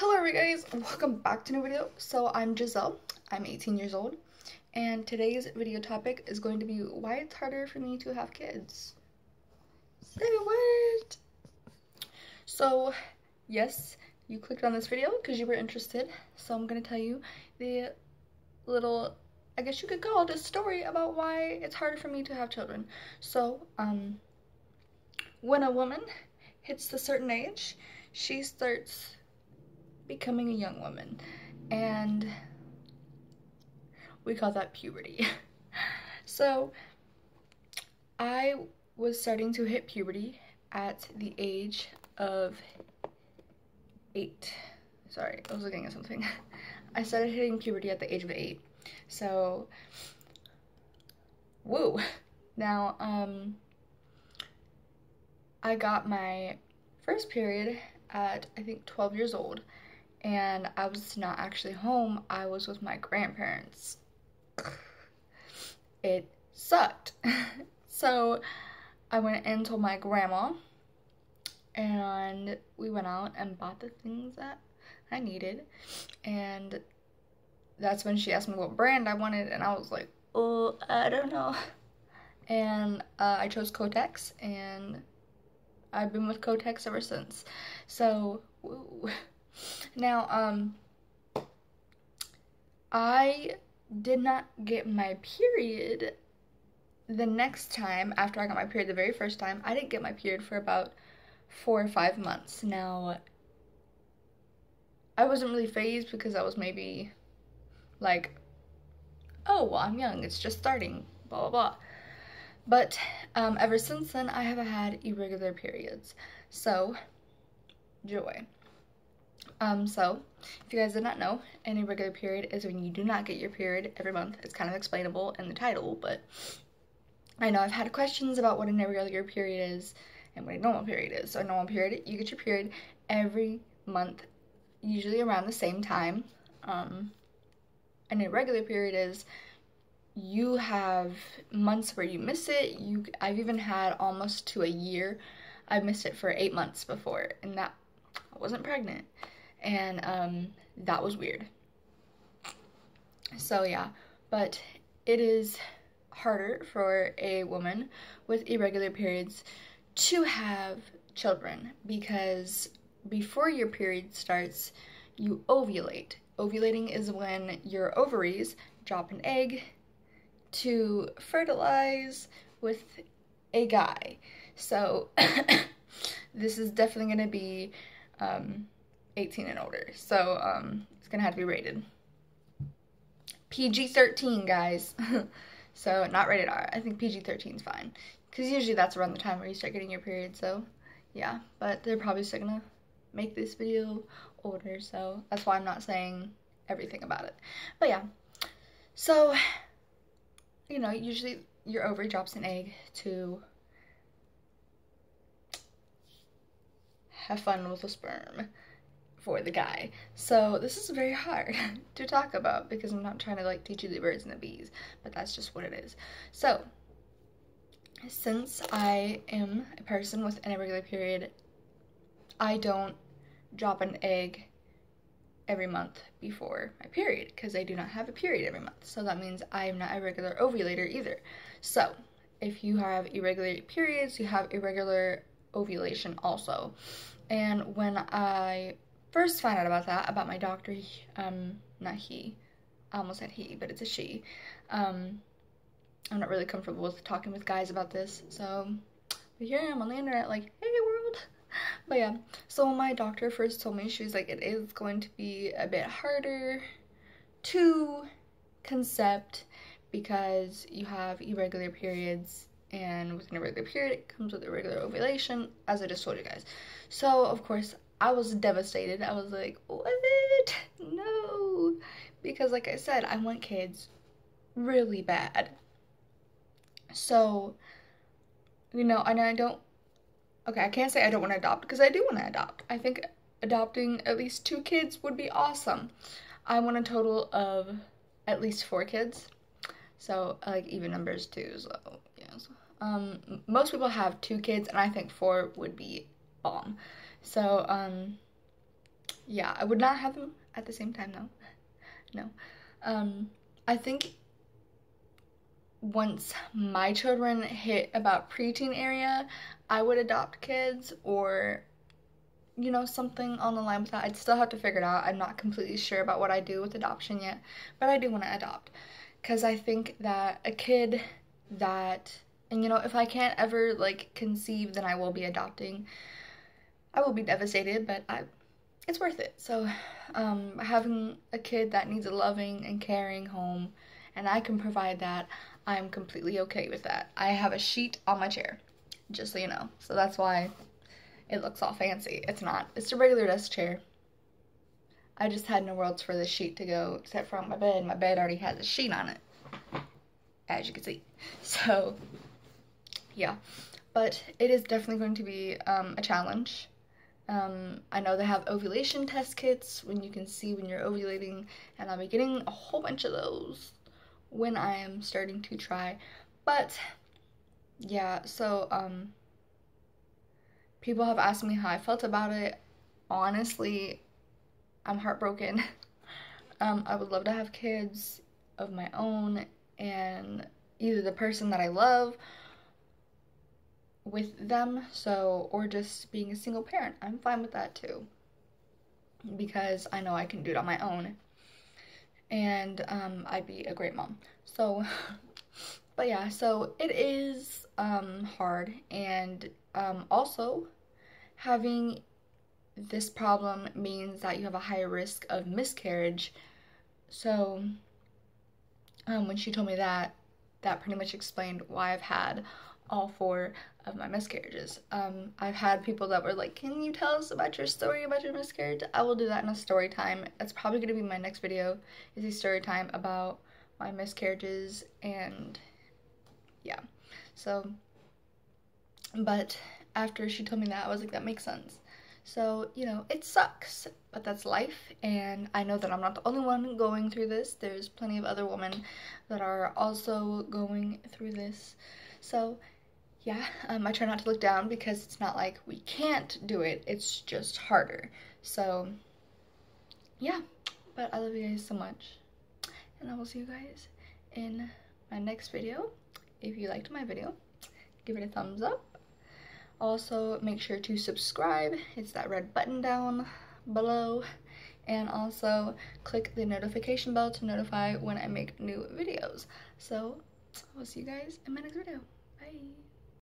Hello everybody guys, welcome back to a new video. So I'm Giselle, I'm 18 years old, and today's video topic is going to be why it's harder for me to have kids. Say what? So yes, you clicked on this video because you were interested, so I'm going to tell you the little, I guess you could call it a story about why it's harder for me to have children. So when a woman hits a certain age, she starts becoming a young woman, and we call that puberty. So I was starting to hit puberty at the age of 8. Sorry, I was looking at something. I started hitting puberty at the age of 8. So, woo. Now, I got my first period at, I think, 12 years old. And I was not actually home, I was with my grandparents. It sucked. So I went and told my grandma, and we went out and bought the things that I needed. And that's when she asked me what brand I wanted, and I was like, oh, I don't know. And I chose Kotex, and I've been with Kotex ever since. So, woo. Now, I did not get my period the next time after I got my period the very first time. I didn't get my period for about 4 or 5 months. Now, I wasn't really phased because I was maybe like, oh, well, I'm young, it's just starting, blah, blah, blah. But ever since then, I have had irregular periods. So, joy. So, if you guys did not know, an irregular period is when you do not get your period every month. It's kind of explainable in the title, but I know I've had questions about what an irregular period is and what a normal period is. So a normal period, you get your period every month, usually around the same time. An irregular period is you have months where you miss it. I've even had almost to a year. I missed it for 8 months before, and that I wasn't pregnant. And that was weird. So yeah, but it is harder for a woman with irregular periods to have children because before your period starts, you ovulate. Ovulating is when your ovaries drop an egg to fertilize with a guy. So this is definitely going to be 18 and older, so it's gonna have to be rated PG-13, guys. So not rated R. I think PG-13 is fine, because usually that's around the time where you start getting your period. So yeah, but they're probably still gonna make this video older, so that's why I'm not saying everything about it. But yeah, so you know, usually your ovary drops an egg to have fun with the sperm for the guy. So this is very hard to talk about because I'm not trying to like teach you the birds and the bees, but that's just what it is. So since I am a person with an irregular period, I don't drop an egg every month before my period because I do not have a period every month. So that means I am not a regular ovulator either. So if you have irregular periods, you have irregular ovulation also. And when I first found out about that, about my doctor, not he, I almost said he, but it's a she. I'm not really comfortable with talking with guys about this, so but here I am on the internet like, hey world. But yeah, so when my doctor first told me, she was like, it is going to be a bit harder to concept because you have irregular periods, and with an irregular period, it comes with irregular ovulation, as I just told you guys. So, of course, I was devastated. I was like, what? No. Because, like I said, I want kids really bad. So, you know, and okay, I can't say I don't want to adopt, because I do want to adopt. I think adopting at least 2 kids would be awesome. I want a total of at least 4 kids. So, I like even numbers too, so, yes. Most people have 2 kids, and I think 4 would be bomb. So, yeah, I would not have them at the same time though. No. I think once my children hit about preteen area, I would adopt kids, or you know, something on the line with that. I'd still have to figure it out. I'm not completely sure about what I do with adoption yet, but I do want to adopt because I think that a kid that, and you know, if I can't ever like conceive, then I will be adopting. I will be devastated, but it's worth it. So having a kid that needs a loving and caring home, and I can provide that, I'm completely okay with that. I have a sheet on my chair, just so you know. So that's why it looks all fancy. It's not. It's a regular desk chair. I just had no worlds for the sheet to go except for on my bed. My bed already has a sheet on it, as you can see. So, yeah. But it is definitely going to be a challenge. I know they have ovulation test kits when you can see when you're ovulating, and I'll be getting a whole bunch of those when I am starting to try. But, yeah, so, people have asked me how I felt about it. Honestly, I'm heartbroken. I would love to have kids of my own, and either the person that I love with them, so, or just being a single parent. I'm fine with that too, because I know I can do it on my own, and I'd be a great mom. So, but yeah, so it is hard, and also having this problem means that you have a higher risk of miscarriage. So when she told me that, that pretty much explained why I've had all 4 of my miscarriages. I've had people that were like, can you tell us about your story about your miscarriage? I will do that in a story time. That's probably going to be my next video, is a story time about my miscarriages, and yeah. So, but after she told me that, I was like, that makes sense. So, you know, it sucks, but that's life, and I know that I'm not the only one going through this. There's plenty of other women that are also going through this. So, yeah, I try not to look down, because it's not like we can't do it, it's just harder. So, yeah, but I love you guys so much, and I will see you guys in my next video. If you liked my video, give it a thumbs up. Also, make sure to subscribe. It's that red button down below. And also, click the notification bell to notify when I make new videos. So, I'll see you guys in my next video. Bye!